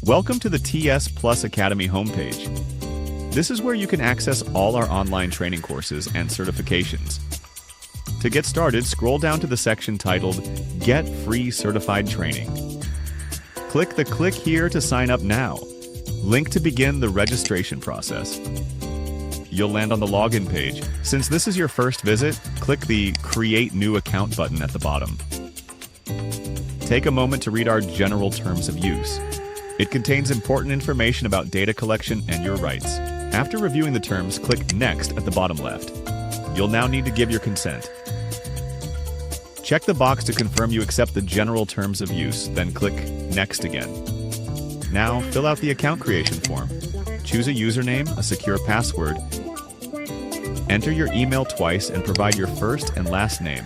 Welcome to the TSplus Academy homepage. This is where you can access all our online training courses and certifications. To get started, scroll down to the section titled Get Free Certified Training. Click the Click Here to sign up now link to begin the registration process. You'll land on the login page. Since this is your first visit, click the Create New Account button at the bottom. Take a moment to read our general terms of use. It contains important information about data collection and your rights. After reviewing the terms, click Next at the bottom left. You'll now need to give your consent. Check the box to confirm you accept the general terms of use, then click Next again. Now, fill out the account creation form. Choose a username, a secure password. Enter your email twice and provide your first and last name.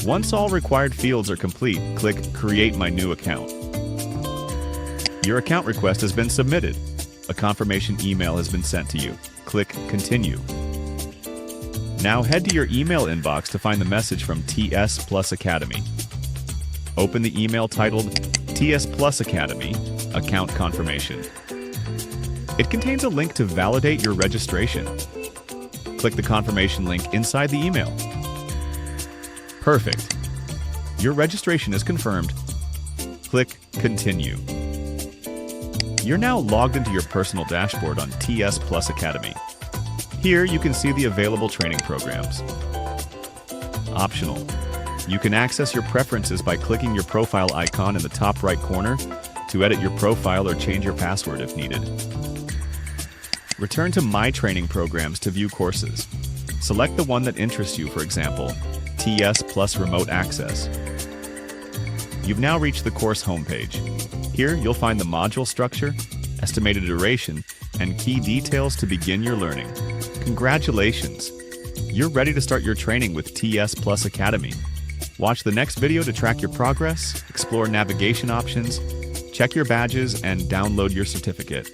Once all required fields are complete, click Create My New Account. Your account request has been submitted. A confirmation email has been sent to you. Click Continue. Now head to your email inbox to find the message from TSplus Academy. Open the email titled TSplus Academy Account Confirmation. It contains a link to validate your registration. Click the confirmation link inside the email. Perfect. Your registration is confirmed. Click Continue. You're now logged into your personal dashboard on TSplus Academy. Here you can see the available training programs. Optional. You can access your preferences by clicking your profile icon in the top right corner to edit your profile or change your password if needed. Return to My Training Programs to view courses. Select the one that interests you, for example, TSplus Remote Access. You've now reached the course homepage. Here you'll find the module structure, estimated duration, and key details to begin your learning. Congratulations! You're ready to start your training with TSplus Academy. Watch the next video to track your progress, explore navigation options, check your badges, and download your certificate.